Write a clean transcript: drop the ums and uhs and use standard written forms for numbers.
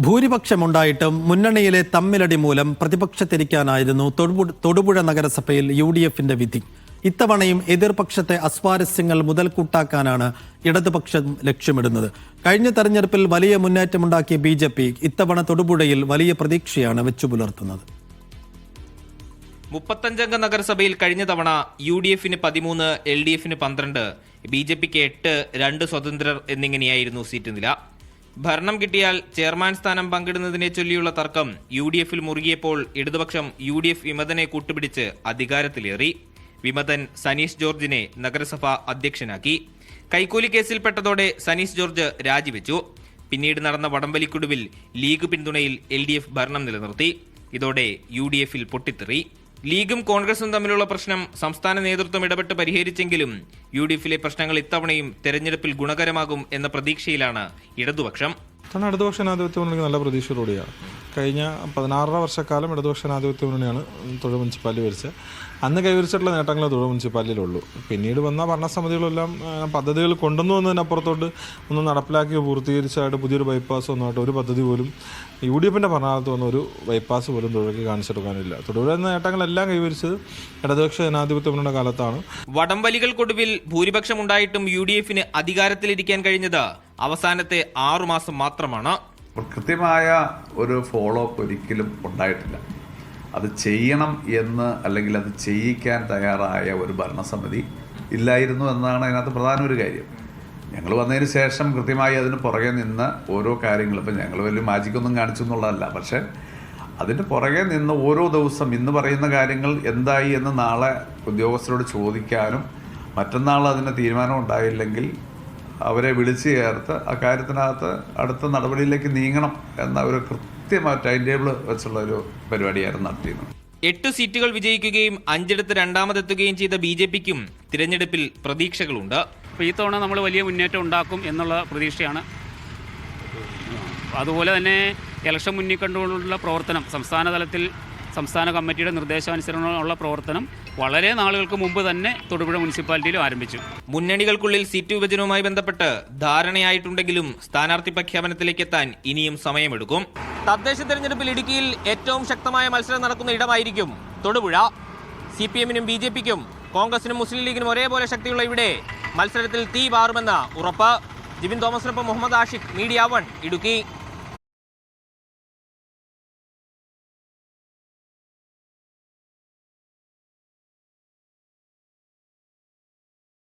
ഭൂരിപക്ഷമുണ്ടായിട്ടും മുന്നണിയിലെ തമ്മിലടി മൂലം പ്രതിപക്ഷത്തിരിക്കാനായിരുന്നു തൊടുപുഴ നഗരസഭയിൽ UDFന്റെ വിധി. ഇത്തവണയും എതിർപക്ഷത്തെ അസ്വാരസ്യങ്ങൾ മുതൽക്കൂട്ടാക്കാനാണ് ഇടതുപക്ഷം ലക്ഷ്യമിടുന്നത്. കഴിഞ്ഞ തെരഞ്ഞെടുപ്പിൽ വലിയ മുന്നേറ്റമുണ്ടാക്കിയ BJP ഇത്തവണ തൊടുപുഴയിൽ വലിയ പ്രതീക്ഷയാണ് വെച്ചുപുലർത്തുന്നത്. 35 നഗരസഭയിൽ കഴിഞ്ഞ തവണ UDFന് 13, LDFന് 12, BJPക്ക് 8, 2 സ്വതന്ത്രർ എന്നിങ്ങനെയായിരുന്നു സീറ്റ് നില. ഭരണം കിട്ടിയാൽ ചെയർമാൻ സ്ഥാനം പങ്കിടുന്നതിനെ ചൊല്ലിയുള്ള തർക്കം UDFൽ മുറുകിയപ്പോൾ ഇടതുപക്ഷം UDF വിമതനെ കൂട്ടുപിടിച്ച് അധികാരത്തിലേറി. വിമതൻ സനീഷ് ജോർജിനെ നഗരസഭ അധ്യക്ഷനാക്കി. കൈക്കൂലി കേസിൽപ്പെട്ടതോടെ സനീഷ് ജോർജ് രാജിവെച്ചു. പിന്നീട് നടന്ന വടംവലിക്കൊടുവിൽ ലീഗ് പിന്തുണയിൽ LDF ഭരണം നിലനിർത്തി. ഇതോടെ UDFൽ പൊട്ടിത്തെറി. ലീഗും കോൺഗ്രസും തമ്മിലുള്ള പ്രശ്നം സംസ്ഥാന നേതൃത്വം ഇടപെട്ട് പരിഹരിച്ചെങ്കിലും UDFലെ പ്രശ്നങ്ങൾ ഇത്തവണയും തെരഞ്ഞെടുപ്പിൽ ഗുണകരമാകും എന്ന പ്രതീക്ഷയിലാണ് ഇടതുപക്ഷം. ഇടതുപക്ഷ ജനാധിപത്യ മുന്നണിക്ക് നല്ല പ്രതീക്ഷയോടെയാണ്. കഴിഞ്ഞ 16 വർഷക്കാലം ഇടതുപക്ഷ ജനാധിപത്യ മുന്നണിയാണ് തൊടുപുഴ മുനിസിപ്പാലിറ്റി ഭരിച്ചത്. അന്ന് കൈവരിച്ചിട്ടുള്ള നേട്ടങ്ങളെ തൊടുപുഴ മുനിസിപ്പാലിറ്റിയിലുള്ളൂ. പിന്നീട് വന്ന ഭരണസമിതികളെല്ലാം പദ്ധതികൾ കൊണ്ടുവന്നു എന്നതിനപ്പുറത്തോട്ട് ഒന്ന് നടപ്പിലാക്കി പൂർത്തീകരിച്ചായിട്ട് പുതിയൊരു ബൈപ്പാസ് ഒന്നുമായിട്ട് ഒരു പദ്ധതി പോലും UDFന്റെ ഭരണകാലത്ത് വന്ന ഒരു ബൈപ്പാസ് പോലും തൊടുപുഴയ്ക്ക് കാണിച്ചെടുക്കാനില്ല. തൊടുപുഴ എന്ന നേട്ടങ്ങളെല്ലാം കൈവരിച്ചത് ഇടതുപക്ഷ ജനാധിപത്യ മുന്നണിയുടെ കാലത്താണ്. വടംവലികൾക്കൊടുവിൽ ഭൂരിപക്ഷമുണ്ടായിട്ടും UDFന് അധികാരത്തിലിരിക്കാൻ കഴിഞ്ഞത് അവസാനത്തെ 6 മാസം മാത്രമാണ്. കൃത്യമായ ഒരു ഫോളോ അപ്പ് ഒരിക്കലും ഉണ്ടായിട്ടില്ല. അത് ചെയ്യണം എന്ന് അല്ലെങ്കിൽ അത് ചെയ്യിക്കാൻ തയ്യാറായ ഒരു ഭരണസമിതി ഇല്ലായിരുന്നു എന്നാണ് അതിനകത്ത് പ്രധാന ഒരു കാര്യം. ഞങ്ങൾ വന്നതിന് ശേഷം കൃത്യമായി അതിന് പുറകെ നിന്ന് ഓരോ കാര്യങ്ങളും, ഇപ്പം ഞങ്ങൾ വലിയ മാജിക്കൊന്നും കാണിച്ചു എന്നുള്ളതല്ല, പക്ഷേ അതിന് പുറകെ നിന്ന് ഓരോ ദിവസം ഇന്ന് പറയുന്ന കാര്യങ്ങൾ എന്തായി എന്ന് നാളെ ഉദ്യോഗസ്ഥരോട് ചോദിക്കാനും മറ്റന്നാൾ അതിന് തീരുമാനം ഉണ്ടായില്ലെങ്കിൽ അവരെ വിളിച്ചു ചേർത്ത് അക്കാര്യത്തിനകത്ത് അടുത്ത നടപടിയിലേക്ക് നീങ്ങണം എന്ന ഒരു കൃത്യമായ ടൈം ടേബിൾ വെച്ചുള്ള ഒരു പരിപാടിയായിരുന്നു നടത്തിയത്. 8 സീറ്റുകൾ വിജയിക്കുകയും 5 രണ്ടാമതെത്തുകയും ചെയ്ത BJPക്കും തിരഞ്ഞെടുപ്പിൽ പ്രതീക്ഷകളുണ്ട്. അപ്പോൾ ഈ തവണ നമ്മൾ വലിയ മുന്നേറ്റം ഉണ്ടാക്കും എന്നുള്ള പ്രതീക്ഷയാണ്. അതുപോലെ തന്നെ ഇലക്ഷൻ മുന്നിൽ കണ്ടുകൊണ്ടുള്ള പ്രവർത്തനം, സംസ്ഥാന തലത്തിൽ സംസ്ഥാന കമ്മിറ്റിയുടെ നിർദ്ദേശാനുസരണമുള്ള പ്രവർത്തനം വളരെ നാളുകൾക്ക് മുമ്പ് തന്നെ തൊടുപുഴ മുനിസിപ്പാലിറ്റിയിലും ആരംഭിച്ചു. മുന്നണികൾക്കുള്ളിൽ സീറ്റ് വിഭജനവുമായി ബന്ധപ്പെട്ട് ധാരണയായിട്ടുണ്ടെങ്കിലും സ്ഥാനാർത്ഥി പ്രഖ്യാപനത്തിലേക്ക് എത്താൻ ഇനിയും സമയമെടുക്കും. തദ്ദേശ തെരഞ്ഞെടുപ്പിൽ ഇടുക്കിയിൽ ഏറ്റവും ശക്തമായ മത്സരം നടക്കുന്ന ഇടമായിരിക്കും തൊടുപുഴ. CPMനും BJPക്കും കോൺഗ്രസിനും മുസ്ലിം ലീഗിനും ഒരേപോലെ ശക്തിയുള്ള ഇവിടെ മത്സരത്തിൽ തീ പാറുമെന്ന ഉറപ്പ്. ജിബിൻ തോമസിനൊപ്പം മുഹമ്മദ് ആഷിഖ്, മീഡിയ 1, ഇടുക്കി.